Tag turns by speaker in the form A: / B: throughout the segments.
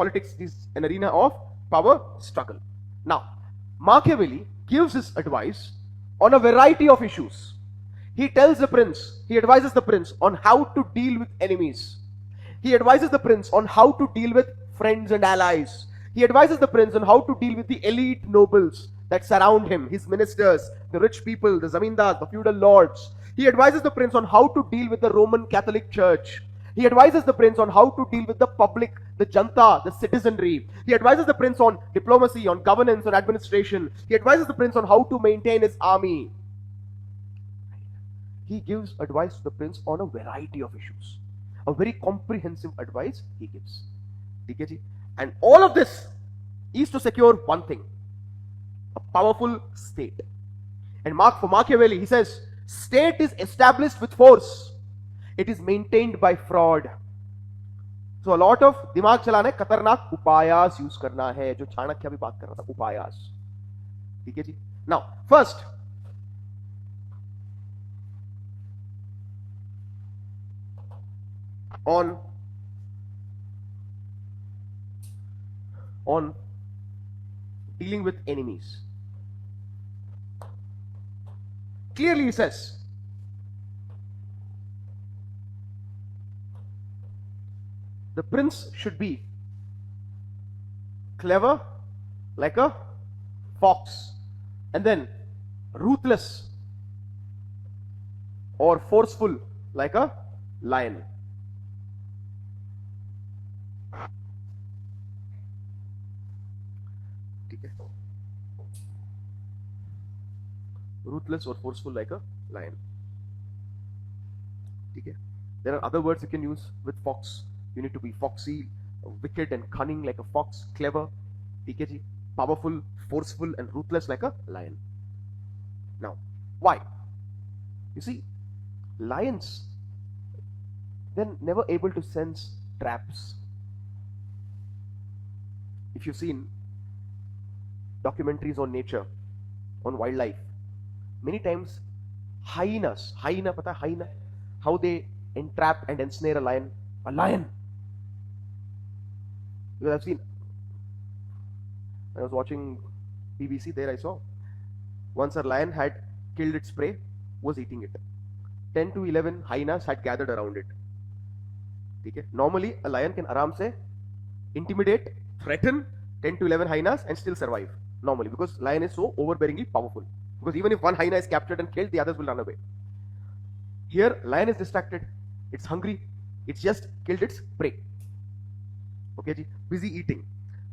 A: politics is an arena of power struggle. Now, Machiavelli gives his advice on a variety of issues. He advises the prince on how to deal with enemies. He advises the prince on how to deal with friends and allies. He advises the prince on how to deal with the elite nobles that surround him, his ministers, the rich people, the zamindars, the feudal lords. He advises the prince on how to deal with the Roman Catholic Church. He advises the prince on how to deal with the public, the janta, the citizenry. He advises the prince on diplomacy, on governance, on administration. He advises the prince on how to maintain his army. He gives advice to the prince on a variety of issues. A very comprehensive advice he gives. And all of this is to secure one thing: a powerful state. And for Machiavelli, he says, state is established with force. It is maintained by fraud. So a lot of दिमाग चलाना है, खतरनाक उपायास use करना है, जो चाणक्य भी बात कर रहा था, उपायास. ठीक है जी. Now, first, on dealing with enemies. Clearly he says, the prince should be clever like a fox, and then ruthless or forceful like a lion. Ruthless or forceful like a lion. Okay. There are other words you can use with fox. You need to be foxy, wicked and cunning like a fox, clever, okay, powerful, forceful and ruthless like a lion. Now, why? You see, lions, they're never able to sense traps. If you've seen documentaries on nature, on wildlife, many times hyena, how they entrap and ensnare a lion. Because I've seen, I was watching BBC, there I saw, once a lion had killed its prey, was eating it. 10 to 11 hyenas had gathered around it. Okay? Normally, a lion can aram se intimidate, threaten 10 to 11 hyenas and still survive. Normally, because lion is so overbearingly powerful. Because even if one hyena is captured and killed, the others will run away. Here, lion is distracted. It's hungry. It's just killed its prey. Okay, ji, busy eating.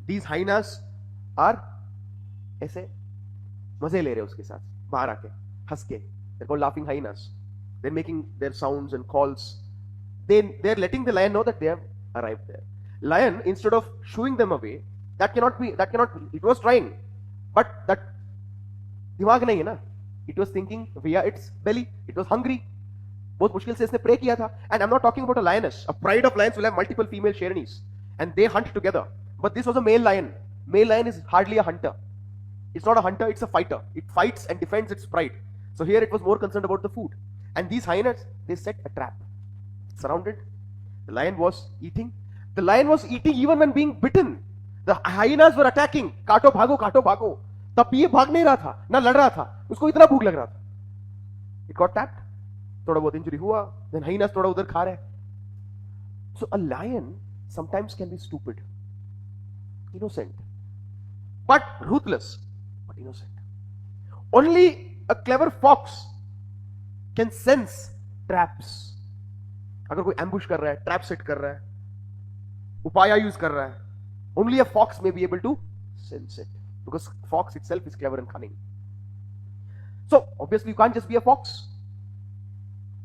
A: These hyenas are ऐसे मजे ले रहे उसके साथ बाहर आके हंस के. They're called laughing hyenas. They're making their sounds and calls. They're letting the lion know that they have arrived there. Lion, instead of shooing them away, that cannot be. It was trying, but that दिमाग नहीं है ना. It was thinking via its belly. It was hungry. बहुत मुश्किल से इसने pray किया था. And I'm not talking about a lioness. A pride of lions will have multiple female Sheranies, and they hunt together. But this was a male lion. Male lion is hardly a hunter. It's not a hunter, it's a fighter. It fights and defends its pride. So here it was more concerned about the food. And these hyenas, they set a trap. Surrounded. The lion was eating. The lion was eating even when being bitten. The hyenas were attacking. काटो भागो, काटो भागो. तब ये भाग नहीं रहा था, ना लड़ रहा था. उसको इतना भूख लग रहा था. It got tapped. थोड़ा बहुत इंजरी हुआ. Then hyenas थोड़ा उधर खा रहे. So a lion sometimes can be stupid, innocent, but ruthless, but innocent. Only a clever fox can sense traps. अगर कोई ambush कर रहा है, trap set कर रहा है, उपाया use कर रहा है, only a fox may be able to sense it, because fox itself is clever and cunning. So obviously you can't just be a fox.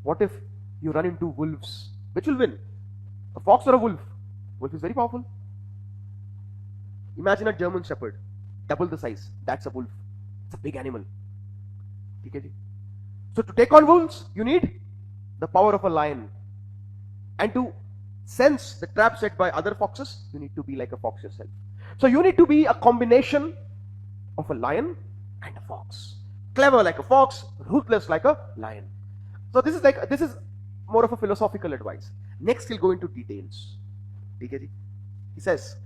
A: What if you run into wolves? Which will win? A fox or a wolf? Wolf is very powerful. Imagine a German shepherd, double the size. That's a wolf. It's a big animal. Okay? So to take on wolves, you need the power of a lion. And to sense the trap set by other foxes, you need to be like a fox yourself. So you need to be a combination of a lion and a fox. Clever like a fox, ruthless like a lion. So this is more of a philosophical advice. Next he'll go into details. He says,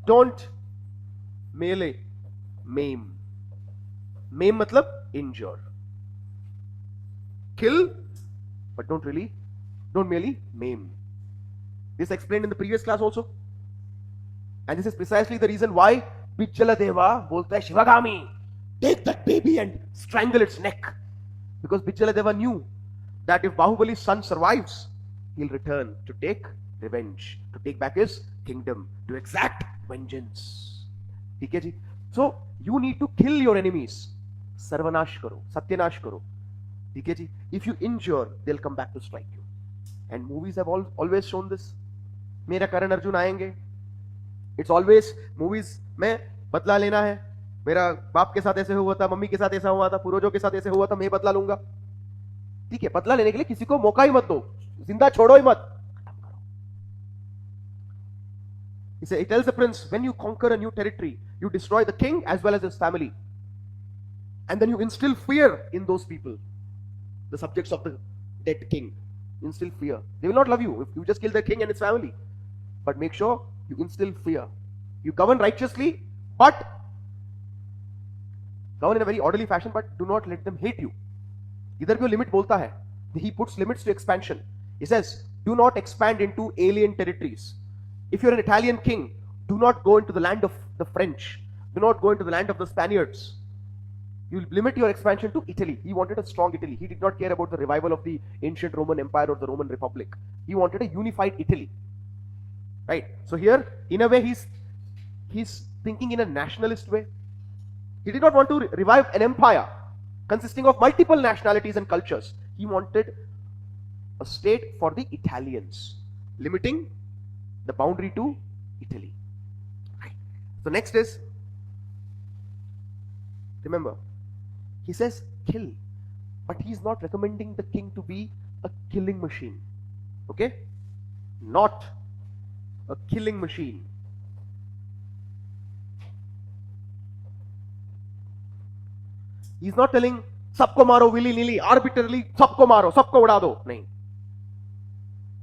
A: Don't melee, maim. Maim matlab injure. Kill, but don't merely maim. This explained in the previous class also. And this is precisely the reason why Bichaladeva bolta hai Shivagami, take that baby and strangle its neck. Because Bichaladeva knew that if Bahubali's son survives, he'll return to take revenge, to take back his kingdom, to exact vengeance. Okay, ji? So you need to kill your enemies. Sarvanash karo, Satyanash karo. Okay, ji? If you injure, they'll come back to strike you. And movies have always shown this. मेरा करण अर्जुन आएंगे. It's always movies में बदला लेना है. मेरा बाप के साथ ऐसे हुआ था, मम्मी के साथ ऐसा हुआ था, पूर्वजों के साथ ऐसे हुआ था, मैं बदला लूंगा. ठीक है, बदला लेने के लिए किसी को मौका ही मत दो, जिंदा छोड़ो ही मत. He tells the prince, when you conquer a new territory, you destroy the king as well as his family. And then you instill fear in those people, the subjects of the dead king. Instill fear. They will not love you if you just kill the king and his family. But make sure you instill fear. You govern righteously, but govern in a very orderly fashion, but do not let them hate you. इधर भी वो limit बोलता है. He puts limits to expansion. He says, do not expand into alien territories. If you're an Italian king, do not go into the land of the French. Do not go into the land of the Spaniards. You limit your expansion to Italy. He wanted a strong Italy. He did not care about the revival of the ancient Roman Empire or the Roman Republic. He wanted a unified Italy. Right? So here, in a way, he's thinking in a nationalist way. He did not want to revive an empire consisting of multiple nationalities and cultures. He wanted a state for the Italians, limiting the boundary to Italy. Right. So next is, remember, he says kill, but he's not recommending the king to be a killing machine. Okay? Not a killing machine. He's not telling सबको मारो willy nilly, arbitrarily सबको मारो, सबको उड़ा दो. नहीं,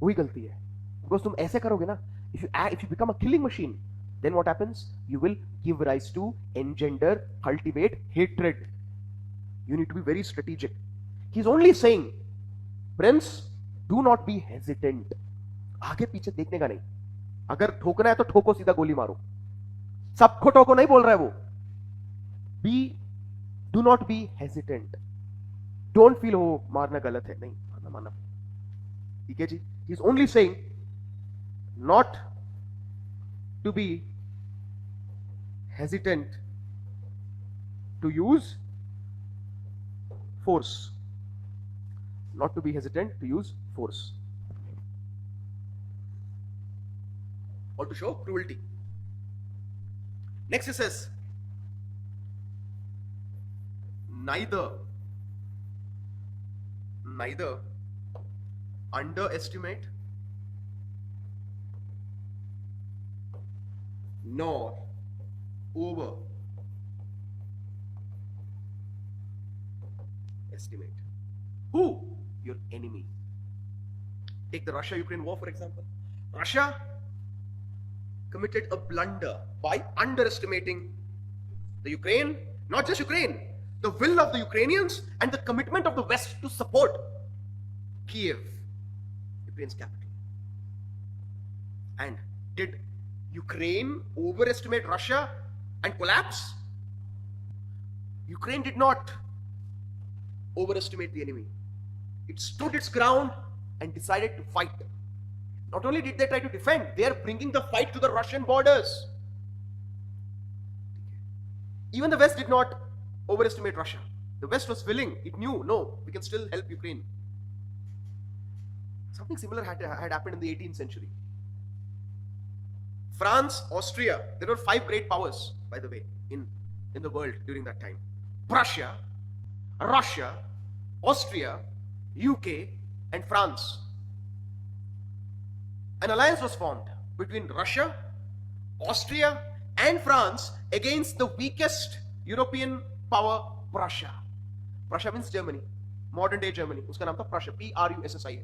A: वही गलती है. Because तुम ऐसे करोगे ना, if you become a killing machine, then what happens? You will give rise to, engender, cultivate hatred. You need to be very strategic. He's only saying, Prince, do not be hesitant. आगे पीछे देखने का नहीं. अगर ठोकना है तो ठोको, सीधा गोली मारो. सबको ठोको नहीं बोल रहा है वो. Do not be hesitant. Don't feel oh मारना गलत है. नहीं, मारना. ठीक है जी? He's only saying not to be hesitant to use force. Not to be hesitant to use force. Or to show cruelty. Next it says, neither underestimate nor overestimate. Who? Your enemy. Take the Russia-Ukraine war, for example. Russia committed a blunder by underestimating the Ukraine, not just Ukraine, the will of the Ukrainians and the commitment of the West to support Kiev, Ukraine's capital. And did Ukraine overestimate Russia and collapse? Ukraine did not overestimate the enemy. It stood its ground and decided to fight. Not only did they try to defend, they are bringing the fight to the Russian borders. Even the West did not overestimate Russia. The West was willing. It knew, no, we can still help Ukraine. Something similar had happened in the 18th century. France, Austria, there were 5 great powers, by the way, in the world during that time. Prussia, Russia, Austria, UK, and France. An alliance was formed between Russia, Austria, and France against the weakest European power, Prussia. Prussia means Germany, modern day Germany. Uska naam tha Prussia, P-R-U-S-S-I-A.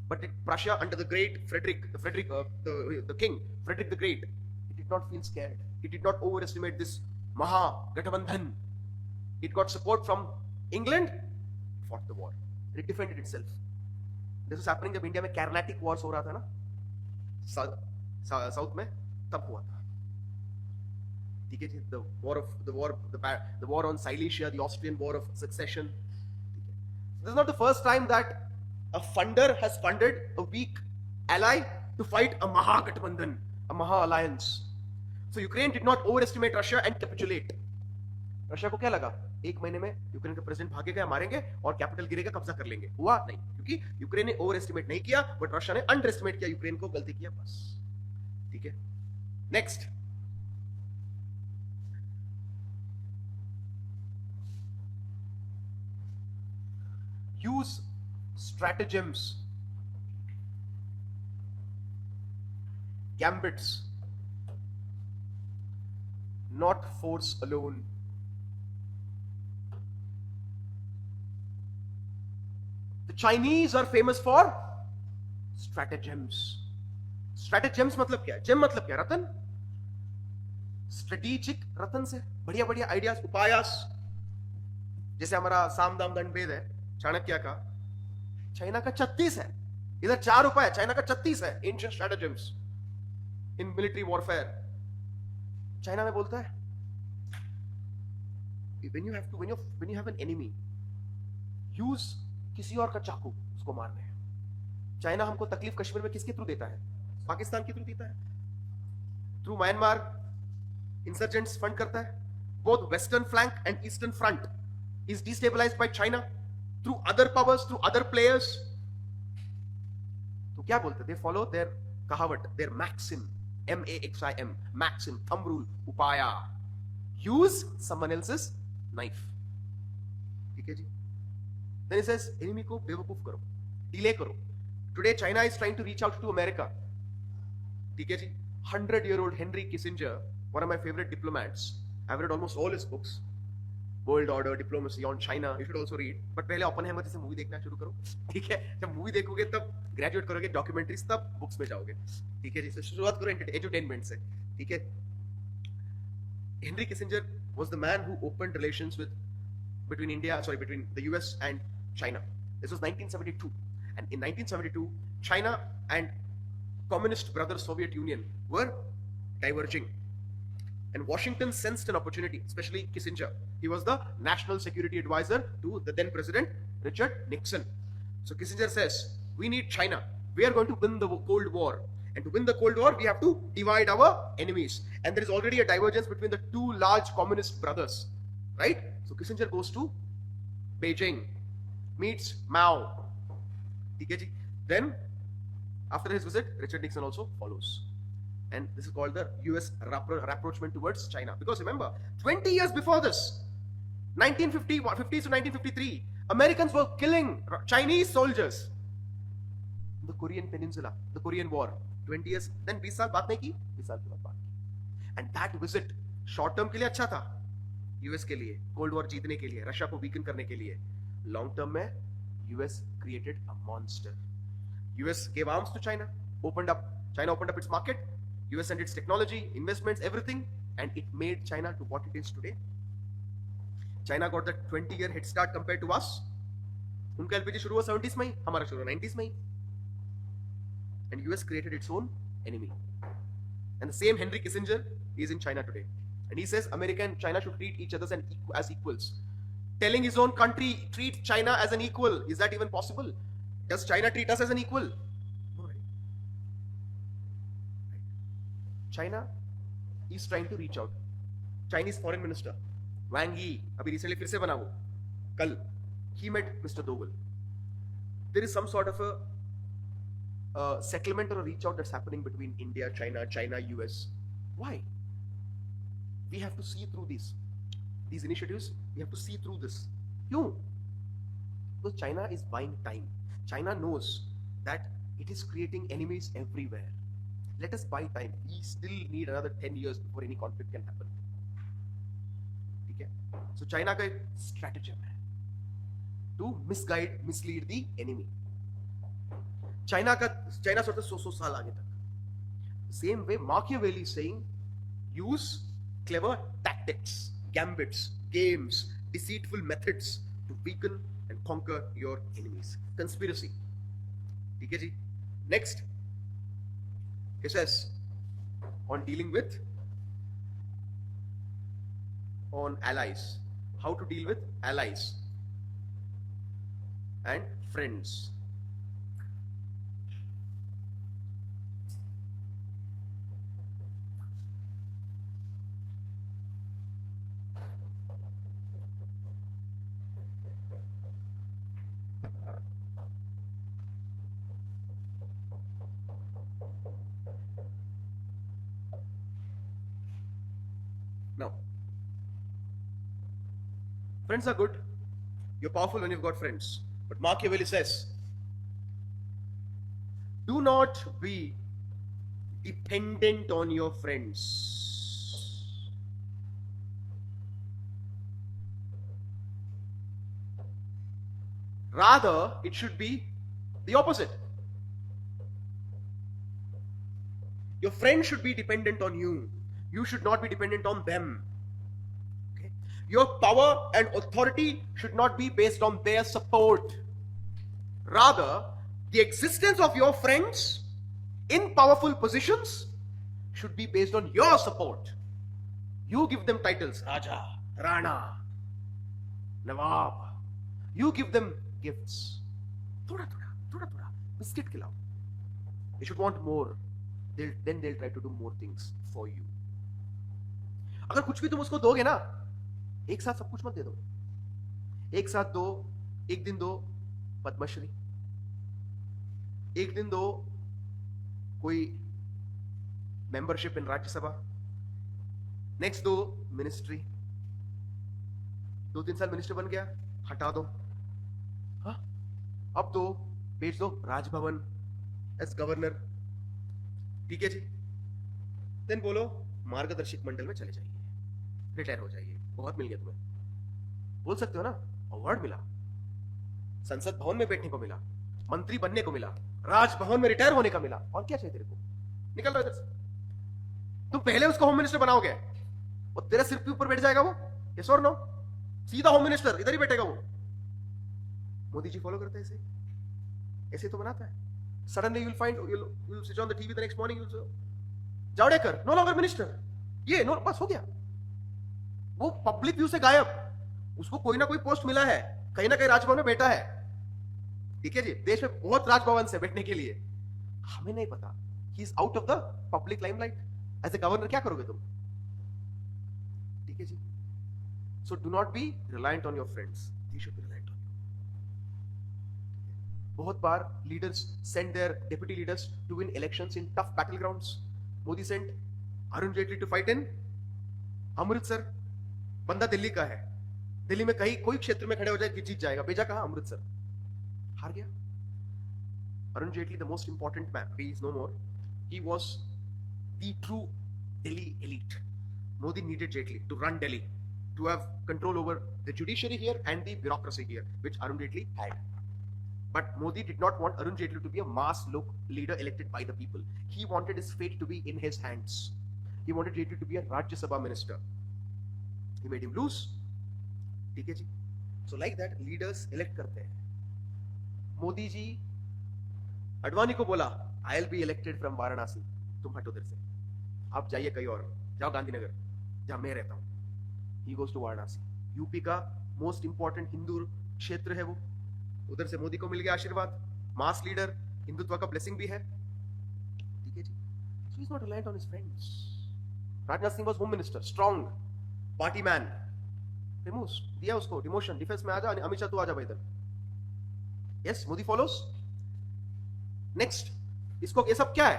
A: But Prussia under the great Frederick, the king, Frederick the Great. did not feel scared. It did not overestimate this Maha-Gathbandhan. It got support from England, it fought the war. It defended itself. This was happening जब India में Carnatic wars हो रहा था ना, south में, तब हुआ था. ठीक है जी, the war on Silesia, the Austrian War of Succession. This is not the first time that a funder has funded a weak ally to fight a Maha-Gathbandhan, a Maha-alliance. So Ukraine did not overestimate Russia and capitulate. Russia को क्या लगा, एक महीने में Ukraine का president भागेगा, मारेंगे और कैपिटल गिरेगा, कब्जा कर लेंगे. हुआ नहीं, क्योंकि यूक्रेन ने ओवर एस्टिमेट नहीं किया, बट रशिया ने अंडर एस्टिमेट किया यूक्रेन को, गलती किया बस. ठीक है. Next, use stratagems, gambits, not force alone. The Chinese are famous for stratagems. Stratagems मतलब क्या है? Gem मतलब क्या? रतन. Strategic रतन से बढ़िया बढ़िया आइडियाज, उपायास. जैसे हमारा साम दाम दंड भेद है चाणक्य का, चाइना का 36 है. इधर 4 उपाय, चाइना का 36 है. Ancient stratagems in military warfare. China में बोलता है when you have an enemy, use किसी और का चाकू उसको मारने हैं. चाइना हमको तकलीफ कश्मीर में किसके थ्रू देता है? पाकिस्तान के थ्रू देता है. थ्रू म्यांमार इंसर्जेंट्स फंड करता है. Both western flank and eastern front is destabilized by China through other powers, through other players. तो क्या बोलते? दे फॉलो देयर कहावत, their maxim, MAXIM, maxim, thumb rule, upaya. Use someone else's knife. ठीक है जी. Then he says, enemy को बेवकूफ करो, delay करो. Today China is trying to reach out to America. ठीक है जी. 100-year-old Henry Kissinger, one of my favorite diplomats. I've read almost all his books. World Order, Diplomacy, on China. You should also read. But पहले Oppenheimer जैसे movie देखना शुरू करो. ठीक है. जब मूवी देखोगे तब ग्रेजुएट करोगे, डॉक्यूमेंट्रीज, तब बुक्स में जाओगे. ठीक है जी. शुरुआत करो एंटरटेनमेंट से. ठीक है. Henry Kissinger was the man who opened relations between the US and China. This was 1972, and in 1972, China and communist brother Soviet Union were diverging, and Washington sensed an opportunity, especially Kissinger. He was the national security advisor to the then president Richard Nixon. So Kissinger says, we need China. We are going to win the Cold War, and to win the Cold War, we have to divide our enemies. And there is already a divergence between the two large communist brothers, right? So Kissinger goes to Beijing, meets Mao. Then, after his visit, Richard Nixon also follows. And this is called the US rapprochement towards China. Because remember, 20 years before this, 1950s to 1953, Americans were killing Chinese soldiers. The Korean Peninsula, the Korean War. 20 years, then 20 साल बात नहीं की, 20 साल के बाद बात की. And that visit, short term के लिए अच्छा था, US के लिए, Cold War जीतने के लिए, रशिया को वीकन करने के लिए. Long term में, US created a monster. US gave arms to China, China opened up its market, US sent its technology, investments, everything, and it made China to what it is today. China got that 20-year head start compared to us. उनका LPG शुरू हुआ 70s में ही, हमारा शुरू हुआ 90s में ही. And US created its own enemy. And the same Henry Kissinger is in China today. And he says America and China should treat each other as equals. Telling his own country, treat China as an equal. Is that even possible? Does China treat us as an equal? No, right? China is trying to reach out. Chinese foreign minister Wang Yi, अभी recently फिर से बना वो, कल, he met Mr. Doval. There is some sort of a settlement or a reach out that's happening between India, China, US. Why? We have to see through these initiatives. We have to see through this. Kyun? Because China is buying time. China knows that it is creating enemies everywhere. Let us buy time. We still need another 10 years before any conflict can happen. Okay? So China का strategy है to mislead the enemy. China सोचता 100 साल आगे तक. Same way Machiavelli is saying use clever tactics, gambits, games, deceitful methods to weaken and conquer your enemies. Conspiracy. ठीक है जी. Next, he says on dealing with on allies, how to deal with allies and friends. Now, friends are good. You're powerful when you've got friends. But Machiavelli says, do not be dependent on your friends. Rather, it should be the opposite. Your friend should be dependent on you. You should not be dependent on them. Okay? Your power and authority should not be based on their support. Rather, the existence of your friends in powerful positions should be based on your support. You give them titles, Raja, Rana, Nawab. You give them gifts. Thoda, biscuit khilao. They should want more. Then they'll try to do more things for you. अगर कुछ भी तुम उसको दोगे ना, एक साथ सब कुछ मत दे दो. एक साथ दो, एक दिन दो पद्मश्री, एक दिन दो कोई मेंबरशिप इन राज्यसभा, नेक्स्ट दो मिनिस्ट्री. 2-3 साल मिनिस्टर बन गया, हटा दो. हाँ, अब दो भेज दो राजभवन एज गवर्नर. ठीक है जी. देन बोलो मार्गदर्शक मंडल में चले जाइए, रिटायर हो जाइए. बहुत मिल गया तुम्हें. बोल सकते हो ना, अवार्ड मिला, संसद भवन में बैठने को मिला, मंत्री बनने को मिला, राजभवन में रिटायर होने का मिला. और क्या चाहिए तेरे को? निकल रहा इधर से. तुम पहले उसको होम मिनिस्टर बनाओगे और तेरे सिर के ऊपर बैठ जाएगा वो. यस और नो? सीधा होम मिनिस्टर इधर ही बैठेगा वो. मोदी जी फॉलो करते हैं ऐसे, ऐसे तो बनाता है. Suddenly you'll find you'll switch on the TV the next morning, you'll say, Javadekar no longer minister. ये नो, बस हो गया. वो पब्लिक व्यू से गायब. उसको कोई ना कोई पोस्ट मिला है, कहीं ना कहीं राजभवन में बैठा है. ठीक है जी. देश में बहुत राजभवन से बैठने के लिए, हमें नहीं पता. He is out of the public limelight. As a governor क्या करोगे तुम? ठीक है जी. So do not be reliant on your friends, they should be reliant on you. बहुत बार leaders send their deputy leaders to win elections in tough battle grounds. Modi sent Arun Jaitley to fight in Amritsar. बंदा दिल्ली का है, दिल्ली में कहीं कोई क्षेत्र में खड़े हो जाए कि जीत जाएगा. भेजा कहां? अमृतसर. हार गया. Arun Jaitley, the most important man, he is no more. He was the true Delhi elite. Modi needed Jaitley to run Delhi, to have control over the judiciary here and the bureaucracy here, which Arun Jaitley had. But Modi did not want Arun Jaitley to be a mass leader elected by the people. He wanted his fate to be in his hands. He wanted Jaitley to be a Rajya Sabha minister. He made him lose. ठीक है जी. So like that, leaders elect करते हैं. मोदी जी अडवाणी को बोला, I'll be elected from Varanasi. तुम हटो उधर से, आप जाइए कहीं और, जाओ गांधीनगर जहां मैं रहता हूं. He goes to Varanasi. UP का मोस्ट इंपॉर्टेंट हिंदू क्षेत्र है वो. उधर से मोदी को मिल गया आशीर्वाद. मास लीडर, हिंदुत्व का ब्लेसिंग भी है. ठीक है जी. So he's not reliant on his friends. Rajnath Singh was home minister, strong party man. Removes, दिया उसको डिमोशन. डिफेंस में आजा, अमित शाह तू आजा भाई इधर. Yes, Modi follows. नेक्स्ट, इसको ये सब क्या है?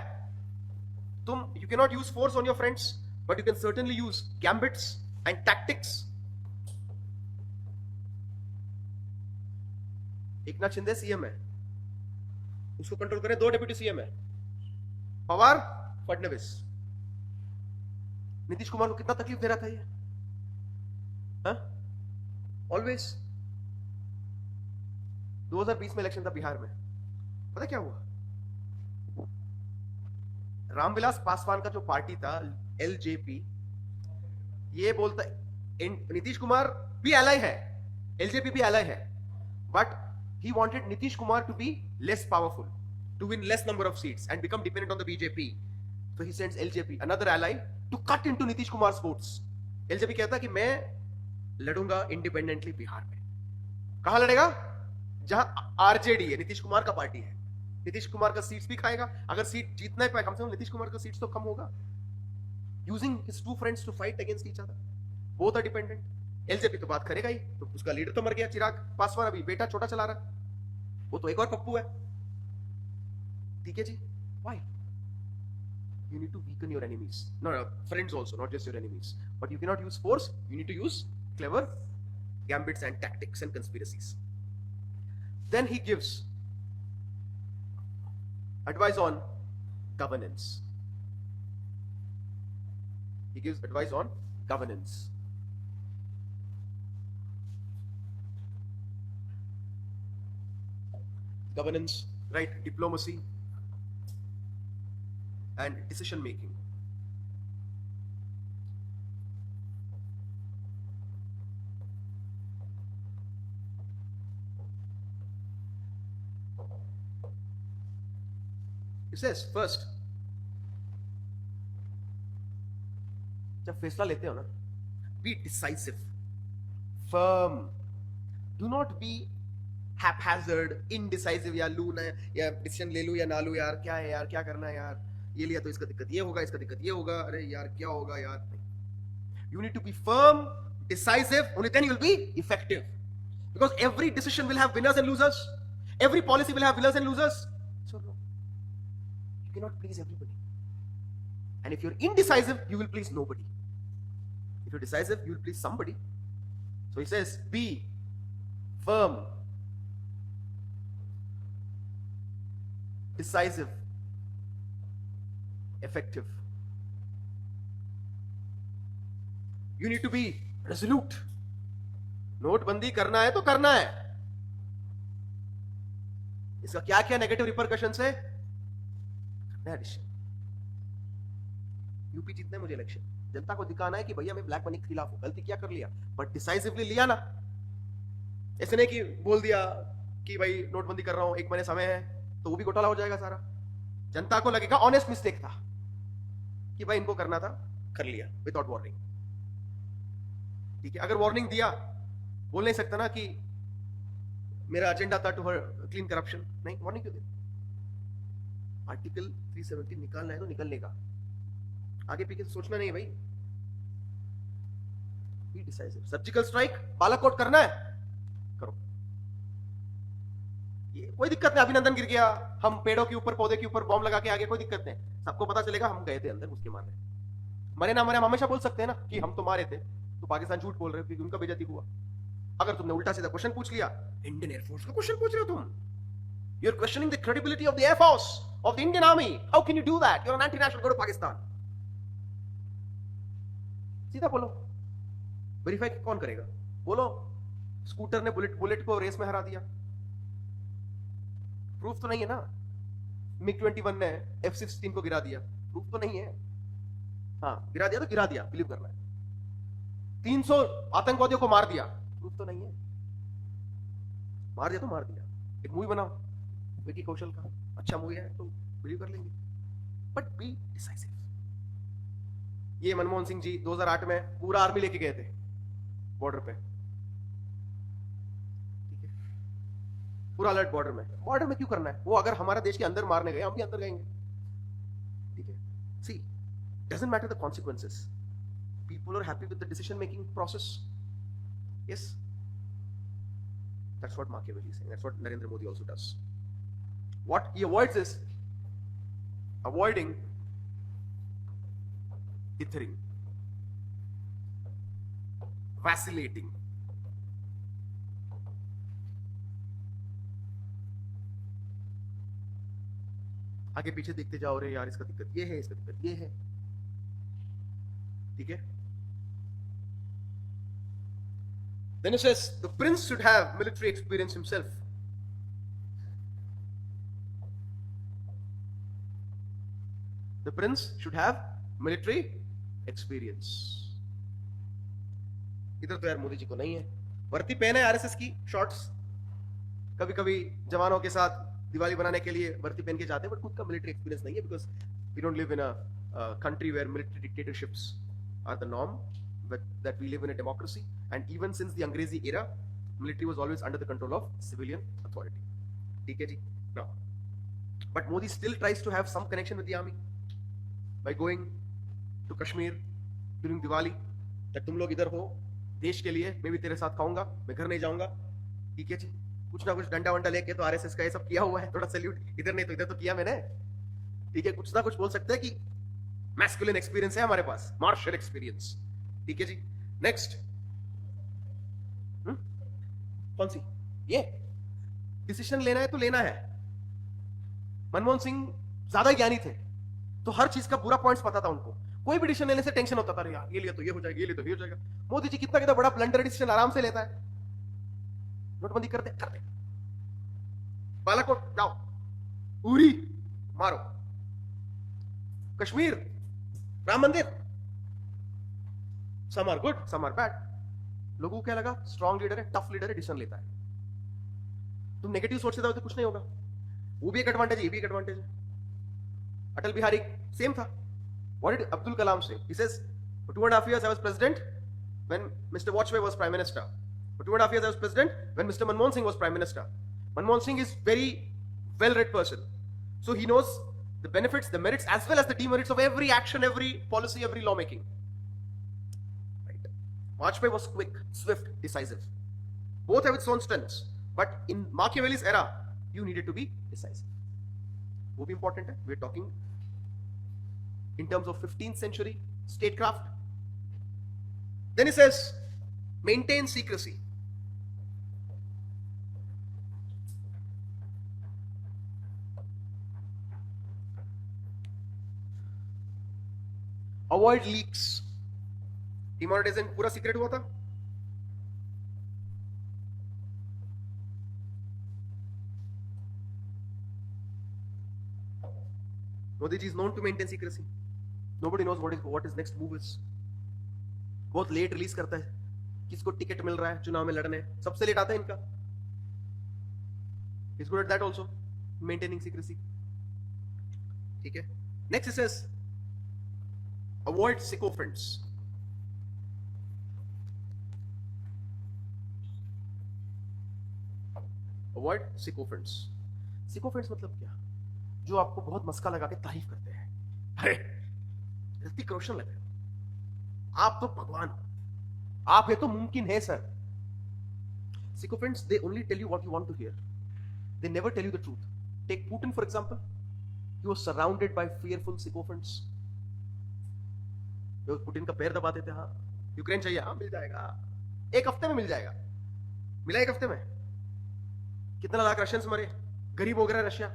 A: तुम you can not use force on your friends, but you can certainly use gambits and tactics. Eknath Shinde CM है, उसको कंट्रोल करें 2 डेप्यूटी सीएम है, पवार, फडणवीस. नीतीश कुमार को कितना तकलीफ दे रहा था ये? ऑलवेज. 2020 में इलेक्शन था बिहार में, पता क्या हुआ? रामविलास पासवान का जो पार्टी था एलजेपी, ये बोलता है नीतीश कुमार भी एलाई है, एलजेपी भी एलाई है, but he wanted Nitish Kumar to be less powerful, to win less number of seats and become dependent on the BJP. So he sends LJP, another ally, to cut into Nitish Kumar's votes. LJP कहता कि मैं लड़ूंगा independently Bihar में. कहां लड़ेगा? जहां RJD है, नीतीश कुमार का party है. नीतीश कुमार का सीट्स भी खाएगा. अगर सीट जीतना है कम से कम नीतीश कुमार का सीट्स तो कम होगा. Using his two friends to fight against each other. Both are dependent. LJP तो बात करेगा ही, तो उसका लीडर तो मर गया, चिराग पासवान अभी बेटा छोटा चला रहा, वो तो एक और पप्पू है. ठीक है जी. Why? You need to weaken your enemies. No, friends also, not just your enemies. But you cannot use force. You need to use clever gambits and tactics and conspiracies. Then he gives advice on governance. He gives advice on governance. Governance, right? Diplomacy and decision making. It says first, जब फैसला लेते हो ना, be decisive, firm. Do not be haphazard, indecisive, या लू ना, या decision ले लूं या ना लूं, यार क्या है यार, क्या करना है यार, ये लिया तो इसका दिक्कत ये होगा, इसका दिक्कत ये होगा, अरे यार क्या होगा यार. You need to be firm, decisive, only then you will be effective. Because every decision will have winners and losers. Every policy will have winners and losers. So no, you cannot please everybody. And if you're indecisive, you will please nobody. If you're decisive, you will please somebody. So he says, be firm, decisive, effective. You need to be resolute. नोटबंदी करना है तो करना है. इसका क्या क्या negative repercussions है? यूपी जीतना है मुझे इलेक्शन, जनता को दिखाना है कि भैया मैं ब्लैक मनी के खिलाफ हूं, गलती क्या कर लिया, बट डिसाइसिवली लिया ना. ऐसे नहीं कि बोल दिया कि भाई नोटबंदी कर रहा हूं, एक महीने समय है, तो वो भी घोटाला हो जाएगा सारा. जनता को लगेगा ऑनेस्ट मिस्टेक था कि भाई इनको करना था, कर लिया विदाउट वार्निंग. ठीक है, अगर वार्निंग दिया, बोल नहीं सकता ना कि मेरा एजेंडा था टू क्लीन करप्शन. नहीं, वार्निंग क्यों दी? आर्टिकल 370 निकालना है तो निकलने का, आगे पीछे सोचना नहीं भाई. Be decisive. Surgical strike Balakot करना है, करो, ये कोई दिक्कत नहीं. अभिनंदन गिर गया, हम पेड़ों के ऊपर पौधे के ऊपर बॉम्ब लगा के आगे, कोई दिक्कत नहीं. सबको पता चलेगा हम गए थे अंदर उसके मारने. मरे ना मरे हम हमेशा बोल सकते हैं ना कि हम तो मारे थे, तो पाकिस्तान झूठ बोल रहे हो क्योंकि उनका बेइज्जती हुआ. अगर तुमने उल्टा सीधा क्वेश्चन पूछ लिया, इंडियन एयरफोर्स का क्वेश्चन पूछ रहे हो तुम, you are questioning the credibility of the air force of the Indian army. How can you do that? You are an anti national. Go to Pakistan. सीधा बोलो. वेरीफाई कौन करेगा? बोलो स्कूटर ने बुलेट को रेस में हरा दिया. प्रूफ तो नहीं है ना. मिग 21 ने F-16 को गिरा दिया, प्रूफ तो नहीं है. हाँ, गिरा दिया तो गिरा दिया, बिलीव करना है. 300 आतंकवादियों को मार दिया, प्रूफ तो नहीं है. मार दिया तो मार दिया. एक मूवी बनाओ विकी कौशल का, अच्छा मूवी है तो बिलीव कर लेंगे. But be decisive. ये मनमोहन सिंह जी 2008 में पूरा आर्मी लेके गए थे बॉर्डर पे. ठीक है, पूरा अलर्ट बॉर्डर में. बॉर्डर में क्यों करना है? वो अगर हमारा देश के अंदर मारने गए, हम भी अंदर गएंगे. ठीक है. See, doesn't matter the consequences. People are happy with the decision making process. Yes, that's what Machiavelli is saying. That's what Narendra Modi also does. What he avoids is avoiding dithering, vacillating. आगे पीछे देखते जाओ, रे यार इसका दिक्कत ये है, इसका दिक्कत ये है. ठीक है. Then it says the prince should have military experience himself. The prince should have military experience. इधर तो यार मोदी जी को नहीं है। वर्दी पहने आरएसएस की शॉर्ट्स, कभी कभी जवानों के साथ दिवाली बनाने के लिए वर्दी पहन के जाते हैं, बट खुद का मिलिट्री एक्सपीरियंस नहीं है, because we don't live in a country where military dictatorships are the norm, that we live in a democracy, and even since the Angrezi era, military was always under the control of civilian authority. ठीक है जी? Now, but Modi still tries to have some connection with the army by going to Kashmir during Diwali, that तुम लोग इधर हो देश के लिए, मैं भी तेरे साथ खाऊंगा, मैं घर नहीं जाऊंगा। ठीक है जी? कुछ ना कुछ डंडा वंडा लेके तो आरएसएस का ये सब किया हुआ है, थोड़ा सैल्यूट इधर नहीं तो इधर तो किया मैंने। ठीक है, कुछ ना कुछ बोल सकते हैं कि मैस्कुलिन एक्सपीरियंस है हमारे पास, मार्शल एक्सपीरियंस। ठीक है जी? नेक्स्ट कौन सी? ये डिसीजन लेना है तो लेना है। मनमोहन सिंह ज्यादा ज्ञानी थे, तो हर चीज का पूरा पॉइंट्स पता था उनको। कोई भी डिसीजन लेने से टेंशन होता था, अरे यार ये लिया तो ये हो जाएगा, ये लिया तो ये हो जाएगा। मोदी जी कितना कितना बड़ा ब्लंडर डिसीजन आराम से लेता है। नोटबंदी कर दे, बालाकोट जाओ, उरी मारो, कश्मीर, राम मंदिर, some are good, some are bad। लोगों को क्या लगा? स्ट्रॉन्ग लीडर है, टफ लीडर है, डिसीजन लेता है। तुम नेगेटिव सोचते जाओ तो कुछ नहीं होगा। वो भी एक एडवांटेज है, ये भी एक एडवांटेज है। अटल बिहारी सेम था। What did Abdul Kalam say? He says, for 2.5 years I was president when Mr. Vajpayee was prime minister. For 2.5 years I was president when Mr. Manmohan Singh was prime minister. Manmohan Singh is very well-read person, so he knows the benefits, the merits, as well as the demerits of every action, every policy, every lawmaking. Right? Vajpayee was quick, swift, decisive. Both have its own strengths, but in Machiavelli's era, you needed to be decisive. वो भी important है. We're talking in terms of 15th century statecraft. Then he says, maintain secrecy. Avoid leaks. Demonetization पूरा secret हुआ था. Modi ji is known to maintain secrecy. Nobody knows what his next move is. बहुत late release करता है किसको ticket मिल रहा है चुनाव में लड़ने, सबसे लेट आता है इनका. He's good at that also, maintaining secrecy. ठीक है. Next he says, avoid sycophants. Avoid sycophants. Sycophants मतलब क्या? जो आपको बहुत मस्का लगा के तारीफ करते हैं. अरे ऋतिक रोशन लग रहे हो, आप तो भगवान हो, आप ये तो मुमकिन है sir. Sycophants, they only tell you what you want to hear. They never tell you the truth. Take Putin for example. He was surrounded by fearful sycophants. जो पुतिन का पैर दबाते थे, हाँ यूक्रेन चाहिए, हाँ मिल जाएगा, एक हफ्ते में मिल जाएगा. मिला एक हफ्ते में. कितना लाख रशियंस मरे, गरीब हो गया Russia.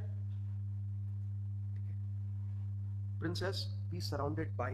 A: Princess, be surrounded by